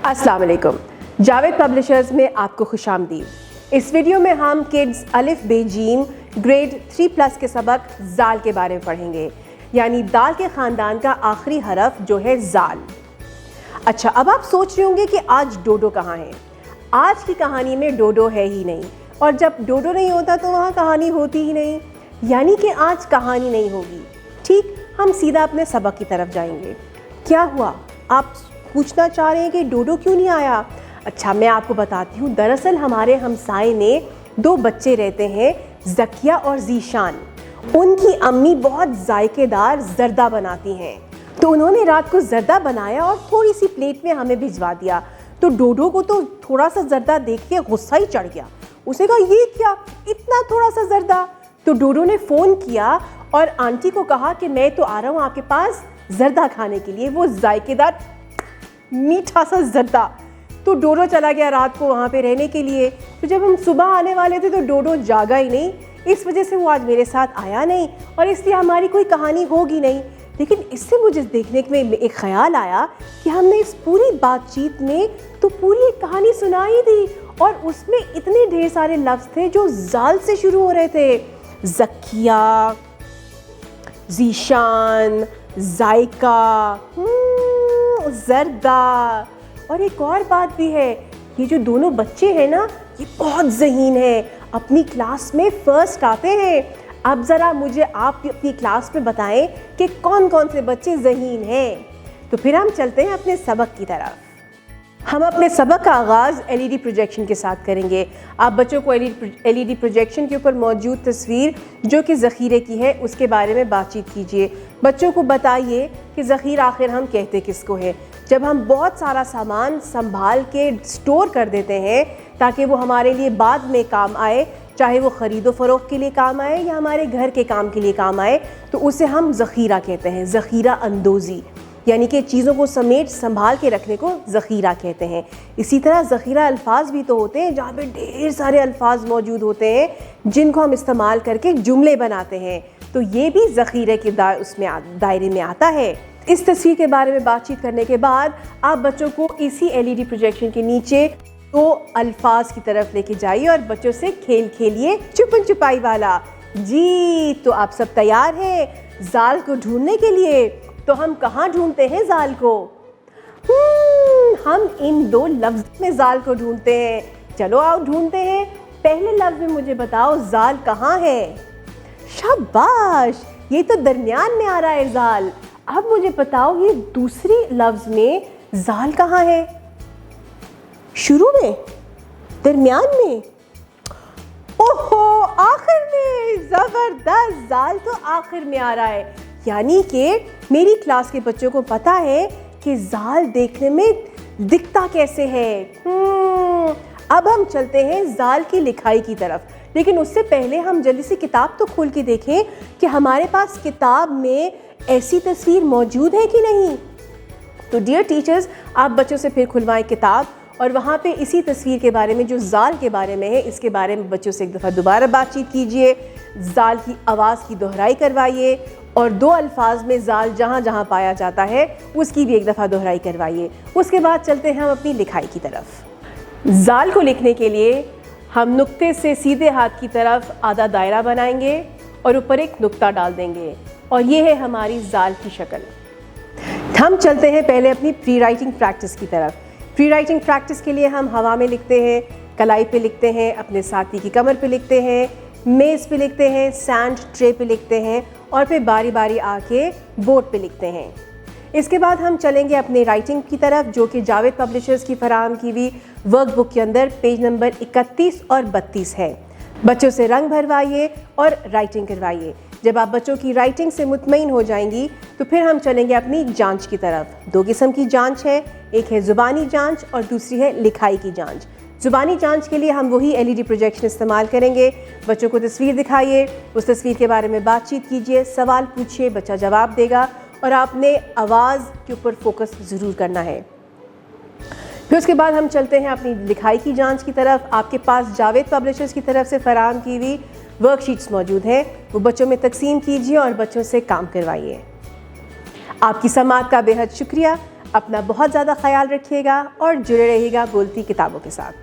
अस्सलाम वालेकुम। जावेद पब्लिशर्स में आपको खुशामदीद। इस वीडियो में हम किड्स अलिफ बे जीम ग्रेड 3+ के सबक ज़ाल के बारे में पढ़ेंगे, यानी दाल के ख़ानदान का आखिरी हरफ जो है ज़ाल। अच्छा, अब आप सोच रहे होंगे कि आज डोडो कहाँ है। आज की कहानी में डोडो है ही नहीं, और जब डोडो नहीं होता तो वहाँ कहानी होती ही नहीं, यानी कि आज कहानी नहीं होगी। ठीक, हम सीधा अपने सबक की तरफ जाएंगे। क्या हुआ, आप पूछना चाह रहे हैं कि डोडो क्यों नहीं आया? अच्छा, मैं आपको बताती हूँ। दरअसल हमारे हमसाए में 2 बच्चे रहते हैं, ज़किया और ज़ीशान। उनकी अम्मी बहुत जायकेदार ज़र्दा बनाती हैं, तो उन्होंने रात को ज़र्दा बनाया और थोड़ी सी प्लेट में हमें भिजवा दिया। तो डोडो को तो थोड़ा सा ज़र्दा देख के गुस्सा ही चढ़ गया। उसने कहा, ये क्या, इतना थोड़ा सा ज़र्दा? तो डोडो ने फ़ोन किया और आंटी को कहा कि मैं तो आ रहा हूँ आपके पास ज़र्दा खाने के लिए, वो जायकेदार मीठा सा ज़र्दा। तो डोडो चला गया रात को वहाँ पे रहने के लिए। तो जब हम सुबह आने वाले थे तो डोडो जागा ही नहीं, इस वजह से वो आज मेरे साथ आया नहीं, और इसलिए हमारी कोई कहानी होगी नहीं। लेकिन इससे मुझे देखने में एक ख़्याल आया कि हमने इस पूरी बातचीत में तो पूरी एक कहानी सुनाई थी, और उसमें इतने ढेर सारे लफ्ज़ थे जो ज़ाल से शुरू हो रहे थे। ज़किया, ज़ीशान, जायका, ज़र्दा। और एक और बात भी है, ये जो दोनों बच्चे हैं ना, ये बहुत ज़हीन हैं, अपनी क्लास में फ़र्स्ट आते हैं। अब ज़रा मुझे आप अपनी क्लास में बताएं कि कौन कौन से बच्चे ज़हीन हैं। तो फिर हम चलते हैं अपने सबक की तरफ। हम अपने सबक का आगाज़ एलईडी प्रोजेक्शन के साथ करेंगे। आप बच्चों को एलईडी प्रोजेक्शन के ऊपर मौजूद तस्वीर जो कि ज़ख़ीरे की है उसके बारे में बातचीत कीजिए। बच्चों को बताइए कि ज़ख़ीरा आखिर हम कहते किसको है। जब हम बहुत सारा सामान संभाल के स्टोर कर देते हैं ताकि वो हमारे लिए बाद में काम आए, चाहे वो ख़रीदो फ़रोख्त के लिए काम आए या हमारे घर के काम के लिए काम आए, तो उसे हम ज़ख़ीरा कहते हैं। ज़ख़ीरा अंदोज़ी, यानी कि चीज़ों को समेट संभाल के रखने को ज़ख़ीरा कहते हैं। इसी तरह ज़ख़ीरा अल्फाज भी तो होते हैं, जहाँ पे ढेर सारे अल्फाज मौजूद होते हैं जिनको हम इस्तेमाल करके जुमले बनाते हैं। तो ये भी ज़ख़ीरे के दायरे में आता है। इस तस्वीर के बारे में बातचीत करने के बाद आप बच्चों को इसी एलईडी प्रोजेक्शन के नीचे 2 अल्फाज की तरफ लेके जाइए और बच्चों से खेल खेलिए छुपन छुपाई वाला। जी, तो आप सब तैयार हैं ज़ाल को ढूंढने के लिए? तो हम कहाँ ढूंढते हैं ज़ाल को? हम इन 2 लफ्ज़ में ज़ाल को ढूंढते हैं। चलो आओ ढूंढते हैं। पहले लफ्ज़ में मुझे बताओ ज़ाल कहाँ है? शाबाश, ये तो दरमियान में आ रहा है ज़ाल। अब मुझे बताओ ये दूसरी लफ्ज़ में ज़ाल कहाँ है? शुरू में, दरमियान में, ओहो आखिर में। ज़बरदस्त, ज़ाल तो आखिर में आ रहा है, यानी कि मेरी क्लास के बच्चों को पता है कि ज़ाल देखने में दिखता कैसे है। अब हम चलते हैं ज़ाल की लिखाई की तरफ, लेकिन उससे पहले हम जल्दी से किताब तो खोल के देखें कि हमारे पास किताब में ऐसी तस्वीर मौजूद है कि नहीं। तो डियर टीचर्स, आप बच्चों से फिर खुलवाएं किताब और वहाँ पे इसी तस्वीर के बारे में जो ज़ाल के बारे में है, इसके बारे में बच्चों से एक दफ़ा दोबारा बातचीत कीजिए। ज़ाल की आवाज़ की दोहराई करवाइए और 2 अल्फाज में ज़ाल जहाँ जहाँ पाया जाता है उसकी भी एक दफ़ा दोहराई करवाइए। उसके बाद चलते हैं हम अपनी लिखाई की तरफ। ज़ाल को लिखने के लिए हम नुक्ते से सीधे हाथ की तरफ आधा दायरा बनाएंगे और ऊपर एक नुक्ता डाल देंगे, और ये है हमारी ज़ाल की शक्ल। हम चलते हैं पहले अपनी प्री राइटिंग प्रैक्टिस की तरफ। प्री राइटिंग प्रैक्टिस के लिए हम हवा में लिखते हैं, कलाई पे लिखते हैं, अपने साथी की कमर पे लिखते हैं, मेज़ पे लिखते हैं, सैंड ट्रे पे लिखते हैं, और फिर बारी बारी आके बोर्ड पे लिखते हैं। इसके बाद हम चलेंगे अपने राइटिंग की तरफ, जो कि जावेद पब्लिशर्स की फराहम की हुई वर्कबुक के अंदर पेज नंबर 31 और 32 है। बच्चों से रंग भरवाइए और राइटिंग करवाइए। जब आप बच्चों की राइटिंग से मुतमईन हो जाएंगी तो फिर हम चलेंगे अपनी जांच की तरफ। 2 किस्म की जांच है, एक है ज़ुबानी जांच और दूसरी है लिखाई की जांच। ज़ुबानी जांच के लिए हम वही एलईडी प्रोजेक्शन इस्तेमाल करेंगे। बच्चों को तस्वीर दिखाइए, उस तस्वीर के बारे में बातचीत कीजिए, सवाल पूछिए, बच्चा जवाब देगा, और आपने आवाज़ के ऊपर फोकस ज़रूर करना है। फिर उसके बाद हम चलते हैं अपनी लिखाई की जांच की तरफ। आपके पास जावेद पब्लिशर्स की तरफ से फराहम की हुई वर्कशीट्स मौजूद हैं, वो बच्चों में तकसीम कीजिए और बच्चों से काम करवाइए। आपकी समाअत का बेहद शुक्रिया। اپنا بہت زیادہ خیال رکھیے گا اور جڑے رہیے گا بولتی کتابوں کے ساتھ۔